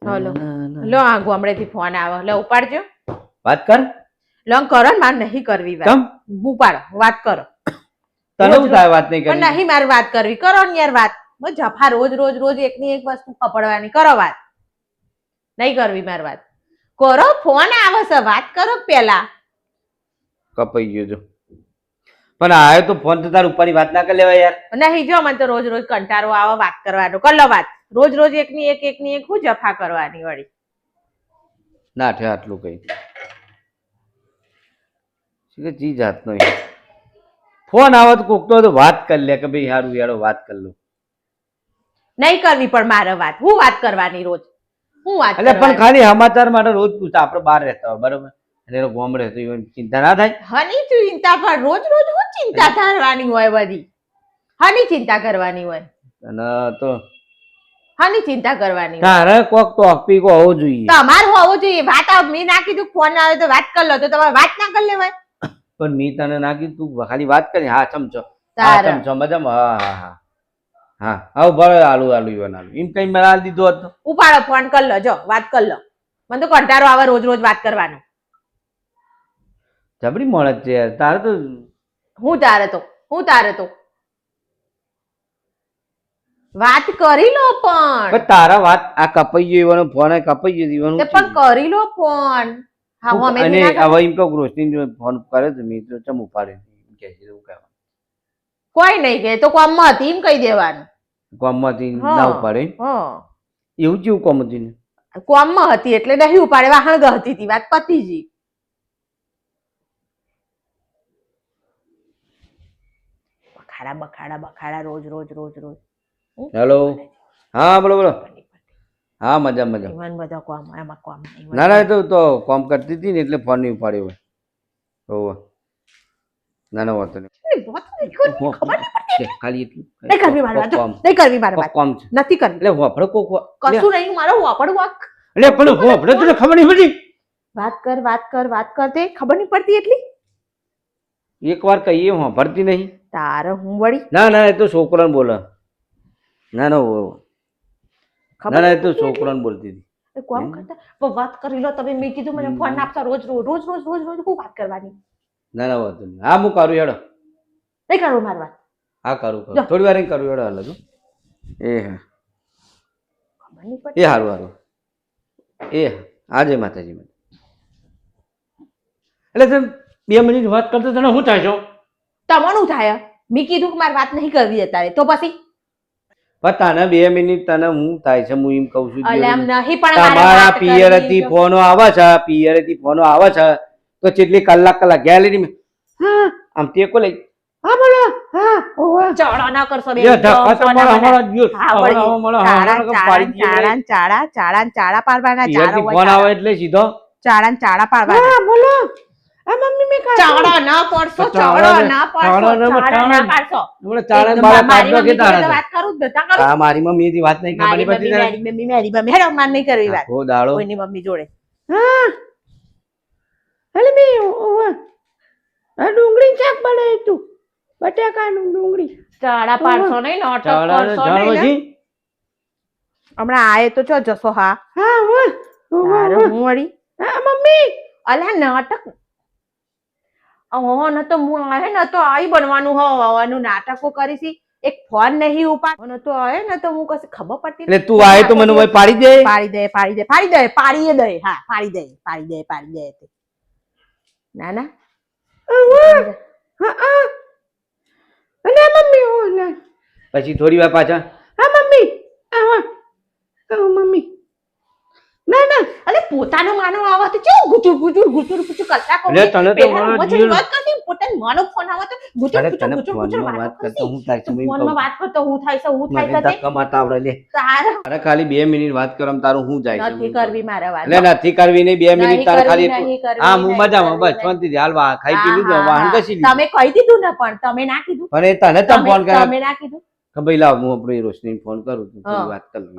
Hello લો આ ગામડેથી phone આવે લે ઉપાડજો વાત કર લો કરો ને મારે નહીં કરવી વાત કેમ ઉપાડો વાત કરો તને હું થાય વાત નહીં પણ કરી નહીં મારે વાત કરવી કરો ને યાર વાત બસ જફા રોજ રોજ રોજ એકની એક વસ્તુ કપડવાની કરો વાત નહીં કરવી મારે વાત કરો ફોન આવે છે વાત કરો પેલા કપાઈ ગયો જો પણ આયો તો ફોન તો તાર ઉપરની વાત ના કરી લેવાય યાર નહીં જો મને તો રોજ રોજ કંટાળો આવે વાત કરવાનો કર લો વાત રોજ રોજ એકની એક હું જફા કરવાની વળી ના થે આટલું કઈ કે જી જાતનો ફોન આવત કોક તો વાત કરી લે કે ભાઈ હારું યારો વાત કરી લો નહીં કરવી પણ મારે વાત હું વાત કરવાની રોજ હું વાત એટલે પણ ખાલી સમાચાર માટે રોજ પૂછતા આપણે બહાર રહેતા હોય બરોબર અને એનો ગામ રહેતો હોય ચિંતા ના થાય હની ચિંતા પણ રોજ રોજ હું ચિંતા કરવાની હોય બધી હની ચિંતા કરવાની હોય અને તો હની ચિંતા કરવાની તારે કોક ટોપિક હોવો જોઈએ તમારે હોવું જોઈએ વાત મેં ના કીધું ફોન આવે તો વાત કરી લો તો તમારે વાત ના કરી લેવાય પણ મેં તને ના કીધું તું ખાલી વાત કરી હા ચમચો હા તારે ચમચો મજામાં હા હા હા હા આવું ભલે આલુ આલુ ઈવન આલુ એમ કઈ મેં આલ દીધો હતો ઉપાડો ફોન કરી લો જો વાત કરી લો મને તો કંટાળો આવે રોજ રોજ વાત કરવાનો જબરી મળે છે યાર તારે તો હું તારે તો વાત કરી લો પણ તારા વાત આ કપાઈ ગયો એવાનો ફોન કપાઈ ગયો એવાનો પણ કરી લો ફોન હા હું અમે અને હવે એમ કહું રોશની ફોન કર્યો તો મેં તો ચમ ઉપાડ્યો કે છે એવું કહેવાનું કોઈ નહીં કે તો કોમમાં હતી એમ કહી દેવાનું કોમમાંથી ના ઉપાડે એવું કેવું કોમ હતું ને કોમમાં હતી એટલે નહીં ઉપાડે વાહણ ગહતી હતી વાત પતી જી બખાડા રોજ રોજ હેલો હા બોલો બોલો હા મજા મજા બધા કોમ એમાં કોમ ના ના તો કોમ કરતી હતી ને એટલે ફોન નહીં ઉપાડ્યો હોય ના ના વાંધો નહીં ખાલી એટલું નહીં કરવી મારે વાત કોમ છે નથી કરવી એટલે વાપડો કોક કશું નહીં મારો વાપડવું એટલે પણ વાપડો તને ખબર નહીં પડી વાત કર તે ખબર નહીં પડતી એટલી એક વાર કહીએ વાપરતી નહીં તારે હું વળી ના ના એ તો છોકરાને બોલે ના ના ના ના એ તો છોકરાને બોલતી હતી કોમ કરતા વાત કરી લો તમે મેં કીધું મને ફોન આપતા રોજ રોજ હું વાત કરવાની ના ના વાંધો નહીં હા હું કરું હેડો નહીં કરું મારી વાત હા કરું થોડી વાર કરું હેડો હાલ એ હા એ હારું હારું એ આજે માતાજી એટલે તમે 2 મિનિટ વાત કરતો તને શું થાય છો તમારું થાય મેં કીધું કે મારે વાત નહીં કરવી અત્યારે તો પછી તને 2 મિનિટ તને હું થાય છે હું એમ કઉ છું તમારા પિયરથી ફોનો આવે છે તો કેટલી કલાક ગેલેરી માં હા આમ તે કો લઈ હા બોલો હા ચાળા ના કરશો બે ચાળા પાડવાના ફોન આવે એટલે સીધો ચાળા પાડવાના હા બોલો આ મમ્મી મે ચાળા ના પડશો ચાળા ના પાડશો વાત કરું બેટા હા મારી મમ્મી થી વાત નહીં કરવાની પછી મારી મમ્મી હેડો માર નહીં કરવી વાત ઓ દાડો કોઈની મમ્મી જોડે હા હલે મે આ ડુંગળી શાક બનાવ્યું તું બટાકાનું ડુંગળી ચાળા પાડશો નહીં નાટક કરશો નહીં હમણાં આયે તો જો જશો હા હા હું વળી હા મમ્મી અલા નાટક ન તો હું આવે ને તો આઈ બનવાનું હોવાનું નાટકો કરીશી એક ફોન નહીં ઉપાડ ન તો આવે ને તો હું કશે ખબર પડતી એટલે તું આય તો મને ઓય પાડી દે ના ના અને મમ્મી પછી થોડી વાર પાછા હા મમ્મી મમ્મી ના ના અલે પોતાનો માનો આવા તો કેવું ગુચુર કરતા કહું તને તો પોતાનો માનો ફોન આવા તો ગુચુર વાત કરતો હું થાય છે ફોનમાં વાત કરતો હું થાય છે તે કમાતા આવડે લે તારે અરે ખાલી 2 મિનિટ વાત કરમ તારું હું જાય છે નથી કરવી મારે વાત એટલે નથી કરવી નહીં 2 મિનિટ તાર ખાલી હા હું મજામાં બસ શાંતિથી હાલ ખાઈ પી લીધું વાહન કશી તમે કહી દીધું ને પણ તમે ના કીધું પણ એ તને તમ ફોન કર્યો તમે ના કીધું કે ભાઈ લાવ હું આપણી રોશનીને ફોન કરું છું થોડી વાત કરી લઉં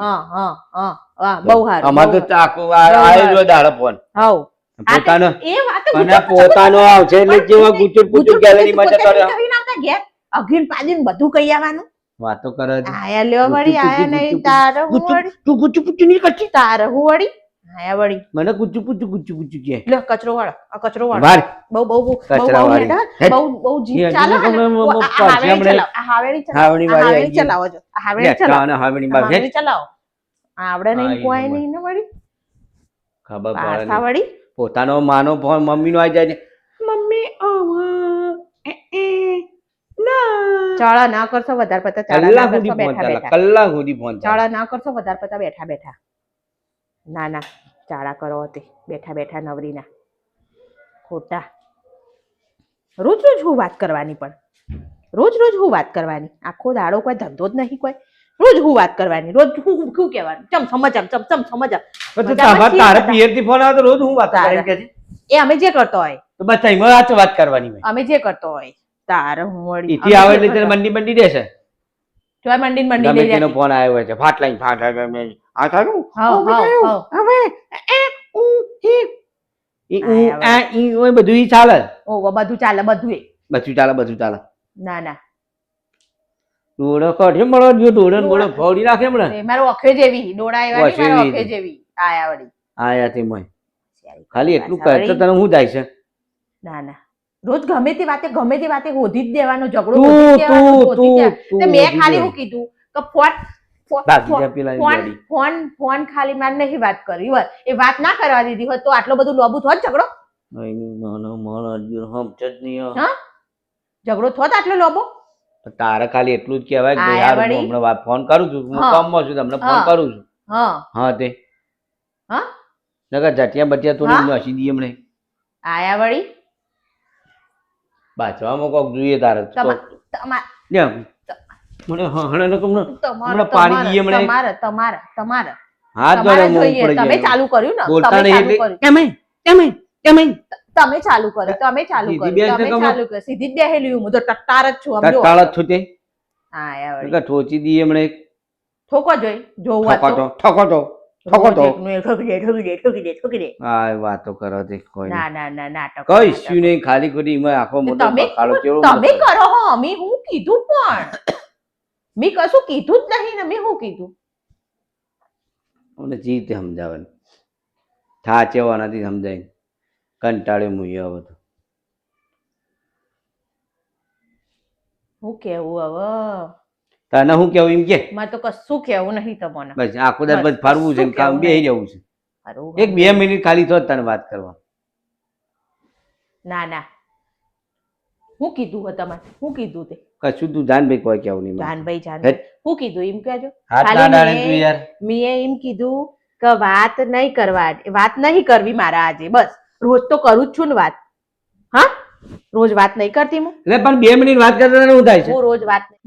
બહુ સારું અમાર તો ચાકુ આયો જો દાડો ફોન હાઉ પોતાનો એ વાત મને પોતાનો આવશે એટલે જેવા ગુચુર ગેલેરી માં જતો રહ્યો કરીને આવતા ઘેર અઘીન પાજીન બધું કહી આવવાનું વાતો કરે છે. આયા લ્યો વળી આયા નહીં તારે હું વળી તું ગુચુ પૂચુ નહીં કરતી. તારે હું વળી આયા વળી મને ગુચુ પૂચુ કે લ્યો કચરો વાળો આ કચરો વાળો વાર બહુ બહુ બહુ કચરા બહુ વાળી. હેડા, બહુ જીભ ઈ ચાલે હજી ને. તો ઓ, આ પાછી હાવેડી હમણાં- ચલાવો, આ હાવેડી ચલાવો, હાવેડી આ વાળી હાવેડી આવી ગઈ. ચલાવો જો, આ હાવેડી ચલાવો, લેટા અને હાવણી આ માં હાવેડી ચલાવો. આવડે નહીં આઈ કોઈ નંબર. નહીં ને વળી ખબર પડે પાછા નહીં. વળી પોતાનો માનો ફોન મમ્મી નો આવી જાય છે. મમ્મી ચાળા ના કરશો વધારે પડતા ચાળા ના કલાક સુધી કરશો ફોન બેઠા ચાલે, બેઠા કલાક સુધી ફોન ચાલે. ચાળા ના કરશો વધારે પડતા બેઠા બેઠા ના ના ચાળા કરો તે બેઠા બેઠા નવરીના ખોટા રોજ રોજ હું વાત કરવાની પણ રોજ રોજ હું વાત કરવાની આખો દાડો કોઈ ધંધો જ નહીં કોઈ રોજ હું વાત કરવાની રોજ હું કહેવાનું ચમ સમજ પણ તો તારે પિયરથી ફોન આવે તો રોજ હું વાત કરીને કહે છે. એ અમે જે કરતો હોય તો બસ એમાં આ તો વાત કરવાની હોય. અમે જે કરતો હોય તારે હું વળી ઈથી આવે એટલે તને મંડી દેશે. ચોય મંડી મંડી ગમે લઈ તેનો જાય ફોન આવ્યો હોય છે ફાટ લાઈન ફાટ આ થારું હા હવે ઈ ઉ આય આ ઈ ઓય બધું ઈ ચાલે. ઓ બધું ચાલે બધું એ બધું ચાલે. ના ના ડોળો કાઢે મળો જો ડોળો ને બોળો ફોડી નાખે હમણાં. એ મારો ઓખે જેવી ડોળા એવા નહીં, મારો ઓખે ઓખે જેવી આયા વળી આયા તે મોય ખાલી એટલું કરતો તને હું થાય છે. ના ના રોજ ગમે તે વાતે હોધી જ દેવાનો ઝઘડો હોધી જ દેવાનો, હોધી જ દેવાનો. તે મેં ખાલી શું કીધું કે બાકી જા પેલા ફોન ફોન ફોન ખાલી મારે નહીં વાત કરી હોય એ વાત ના કરવા દીધી હોત તો આટલો બધું લોબુ થોત ઝઘડો હા ઝઘડો થોત આટલો લોબો તારે ખાલી એટલું જ કહેવાય કે ભાઈ આયા યાર હું વળી. હમણાં ફોન કરું છું, હું હા. કામમાં છું, તમને ફોન હા. કરું છું. હા હા તે હા નકર જટિયા બટિયા હા. થોડી નાસી દઈએ હમણાં. આયા વળી બાજવામાં કોક જોઈએ તારે તો. તમારે લે, મને હમણાં નકર હમણાં તમારે પાડી દઈએ હમણાં. તમારે તમારે તમારે હાથ જોડે તમારે મોં જોઈએ પડી તમે જાય. ચાલુ કર્યું ને બોલતા તમે નહીં ચાલુ એટલે કર્યું એમે તમે ચાલુ કર્યું તમે ચાલુ સીધી કર્યું બેસ ને તમે કમર. ચાલુ કર્યું સીધી જ બેહેલી હું તો ટટ્ટાર જ છું આમ જો તત્કાળ જ છું તે હા યા વળી નકર ઠોચી દઈએ હમણાં એક ઠોકો જોઈ જોવું આ તો ઠોકો તો એકનું એક ઠોકી દે આ વાતો કરો તે કોઈ ના ના ના નાટક કઈ ઇસ્યુ નહીં ખાલી ખોટી એમાં આખો મોટો તમે બકાલો ચેવડો તમે મોટો. કરો હો અમે હું કીધું પણ મેં કશું કીધું જ નહીં ને મેં શું કીધું મને જીતે સમજાવવાનું થાચેવા નથી સમજાય કંટાળે મુઈ આવે તો હું કેવું હવે તને હું કેવું એમ કે મારે તો કશું કેવું નહીં તમને બસ આખો દાડ બસ ફરવું છે ને શું કામ કહેવું બેહી નહીં? જવું છે. હારું, એક 2 મિનિટ ખાલી તો જ તને વાત કરવા. ના ના હું કીધું હો તમારે હું કીધું તે કશું તું જાન ભાઈ કોઈ કેવું નહીં મને. જાનભાઈ હેટ. જાનભાઈ હું કીધું એમ કહેજો હાથ ખાલી ના ડાળે તું યાર. મેં એમ કીધું કે વાત નહીં કરવા વાત નહીં કરવી મારા આજે બસ રોજ તો કરું જ છું ને વાત હા રોજ વાત નહીં કરતી હું એટલે પણ 2 મિનિટ વાત કરતા તને શું થાય છે?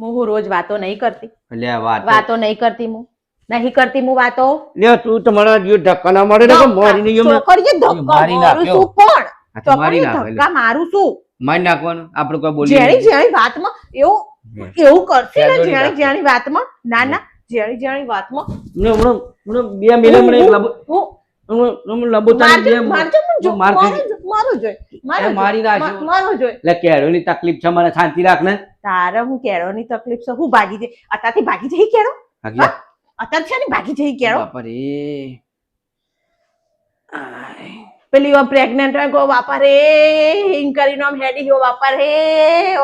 હું રોજ વાતો નહીં કરતી એટલે આ વાત વાતો નહીં કરતી હું નહીં કરતી હું વાતો લે તું તમારા જો ધક્કા ના મારે ને કે મારી નહીં એમને. ચોકડીએ ધક્કા મારી મારું નાખ્યો. છું કોણ આ તો મારી ચોકડીએ નાખે ધક્કા મારું છું મારી નાખવાનું આપણે કોઈ બોલીએ જેણી નહીં. જેણી વાતમાં એવું કરશે ને ત્યાં જોડી જેણી રાખે. જેણી વાતમાં ના ના જેણી જેણી વાતમાં હમણાં 2 મિનિટ હમણાં એક લાંબો હું હમણાં લાંબો તારી બે મારજો મને જો માર ખાઈ. મારો જોઈ એ મારી નાખ્યો. મારો જોઈ એટલે કેળોની તકલીફ છે મને શાંતિ રાખ ને. તારે હું કેળોની તકલીફ છે હું ભાગી જઈ અત્યારથી ભાગી જઈ કેળો આગળ. અત્યારે છે ને ભાગી જઈ કેળો બાપા રે. આય. પેલી આમ પ્રેગ્નેન્ટ હોય ગો બાપા રે એમ કરીને આમ હેડી ગયો બાપા રે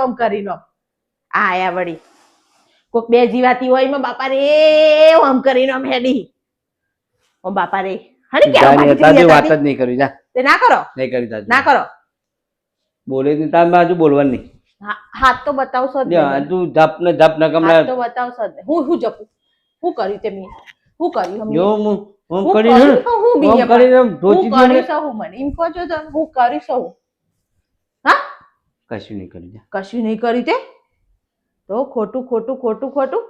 આમ કરીને આમ. આયા વળી કોક બે જીવાતી હોય એમાં બાપા રે આમ કરીને આમ હેડી આમ બાપા રે હરી કેળો જાની ભાગી તારી જઈ વાત જ અત્યારથી? નહીં કરવી જા. તે ના કરો નહીં કરી તારી. ના કરો બોલે નહીં તાર બાજુ બોલવાનું નહીં. હાથ તો બતાવશો જ લ્યો, નહીં. તું ધપ ને ધપ ને હાથ કમલા તો બતાવશો જ નહીં. હું જપું હું કર્યું તે મેં હું કર્યું હમણાં? જો હું હું કરીને કર્યું તો હું બીજે ઓમ કરીને હું ઢોચી દઉં કર્યું ને. તો હું મને એમ કહો છો તો હું કરીશ હું હા કશું નહીં કરી જા. કશું નહીં કર્યું તે તો ખોટું ખોટું ખોટું ખોટું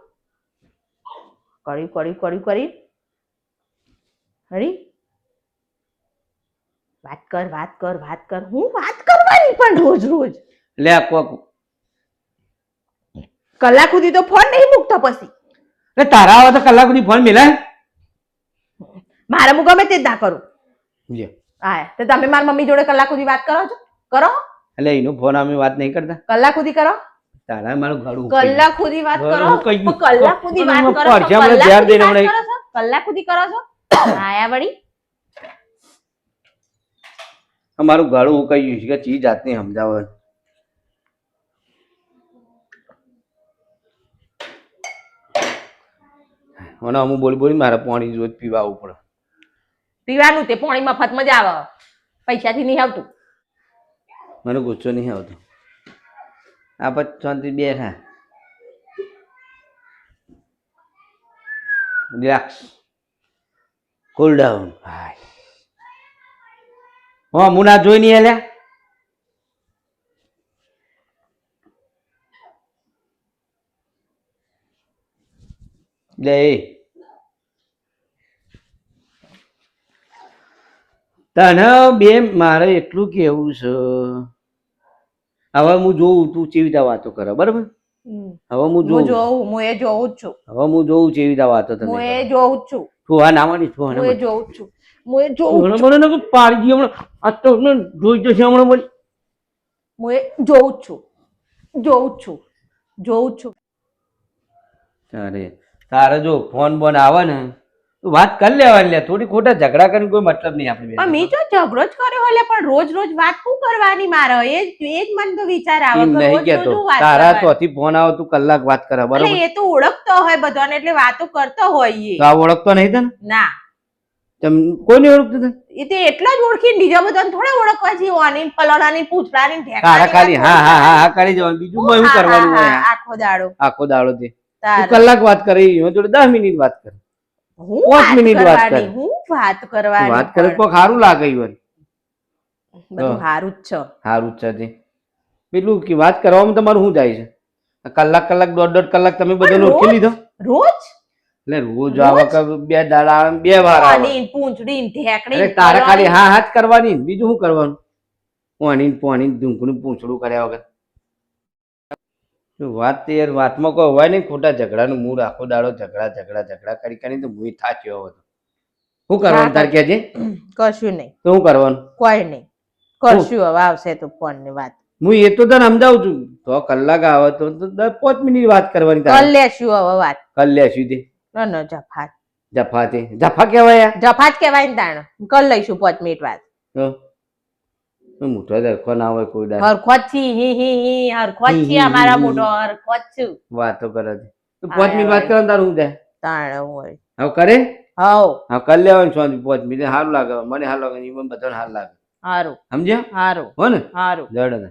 કરી હરી વાત કર હું વાત કરવાની પણ રોજ રોજ લે કોક કલાક સુધી તો ફોન નહીં મૂકતા પછી એટલે તારા આવા તો કલાક સુધી ફોન મિલાય. મારે હું ગમે તે જ ના કરું લ્યો. હા તો તમે મારી મમ્મી જોડે કલાક સુધી વાત કરો છો કરો એટલે એનો ફોન અમે વાત નહીં કરતા. કલાક સુધી કરો તારા મારું ગાડું કલાક સુધી વાત કરો હું કહી દઉં. પણ કલાક સુધી વાત કરો છો? પડશે હમણાં કલાક ઝેર સુધી દઈને વાત હમણાં. કરો છો? કલાક સુધી કરો છો આયા વળી મારું ગાડું હું કહી ગયું છે કે ચીજ જાતની સમજાવે અને અમુક બોલી બોલી મારે પાણી રોજ પીવા આવવું પડે. પીવાનું તે પાણી મફત મજા આવે પૈસાથી નહીં આવતું મને ગુસ્સો નહીં આવતો. આ પછી શાંતિ બેઠા રિલેક્સ કુલ ડાઉન. હા હું ના જોઈ નહીં હેલ્યા. લે તને બે મારે એટલું કેવું છે હવે હું જોઉં તું કેવી રીતે વાતો કરે બરાબર. હવે હું જોઉં હું એ જોઉં જ છું હવે હું જોઉં કેવી રીતે વાતો તમે હું એ કરો. જોઉં જ છું તું હા નાવાની તું હું એ જોઉં જ છું હું એ જોઉં જ છું મને પાડી દી હમણાં આ તો જોઈ જશે હમણાં મને. હું એ જોઉં જ છું જોઉં જ છું જોઉં જ છું અરે તારે જો ફોન બોન આવે ને તું વાત કરી લેવાની લે થોડી ખોટા ઝઘડા કરીને કોઈ મતલબ નહીં આપણે પણ મેં જો ઝઘડો જ કર્યો એટલે પણ રોજ રોજ વાત શું કરવાની મારે એ જ મને તો વિચાર આવે એમ કે નહીં રોજ કેતો રોજ હું વાત તારા કરવાની. તોથી ફોન આવે તું કલાક વાત કરે એટલે બરોબર. એ તો ઓળખતો હોય બધાને એટલે વાતો કરતો હોય તો આ ઓળખતો નહીં તને ના કોઈ નહીં ઓળખતું તને. એ તો એટલા જ ઓળખીને બીજા બધાને થોડા ઓળખવા છે ઓની ફલાણાની પૂછડાની તારા ખાલી હા હા હા હા કરી જવાનું બીજું કોઈ શું કરવાનું હોય આ? આખો દાડો આખો દાડો તે તું તારે. કલાક વાત કરી એમાં જોડે 10 મિનિટ વાત કર. હું 5 વાત મિનિટ વાત કર. કરવાની હું વાત કરવાની વાત કરે પણ. કોઈ સારું લાગે ઈવન બધું સારું જ છે સારું જ છે તે પેલું કે વાત કરવામાં તમારું શું જાય છે? કલાક કલાક દોઢ કલાક તમે બધાને રોજ? ઓળખી લીધો રોજ એટલે રોજ આવે કે બે દાડા આવે, બે વાર આવે. પાણી પૂંછડી ઢેકડી અરે તારે ખાલી હા હા જ કરવાની ને બીજું શું કરવાનું? પાણી પાણી ઢૂંકણું પૂંછડું કર્યા વગર વાત તો યાર વાતમાં કોઈ હોય નહીં ખોટા ઝઘડાનું મૂડ આખો દાડો ઝઘડા ઝઘડા ઝઘડા કરી કરીને તો હું થાચ્યો હતો. શું કરવાનું તાર કે છે કશું નહીં તો શું કરવાનું? કોઈ નહીં કરશું હવે આવશે તો ફોન ની વાત હું એ તો તને સમજાવું છું તો કલાક આવે તો 5 મિનિટ વાત કરવાની કર તારે લેશું હવે વાત કર લેશું તે ન જફાત જફા તે જફા કહેવાય યાર. જફાત કહેવાય ને તાણ કર લઈશું 5 મિનિટ વાત તો મોટો દરખો ના હોય કોઈ દાડો. હરખો જ છી હી હી હી હરખો જ છી અમારા મોટો હરખો જ છું વાતો કરે છે તો 5 મિનિટ વાત કરવાનું તારું શું થાય? તાણ હોય હવે કરે હવ હા કરી લેવાનું છો 5 મિનિટ સારું લાગે મને સારું લાગે ઈવન બધાને સારું લાગે હારું સમજ્યા હારું હો ને હારું જડ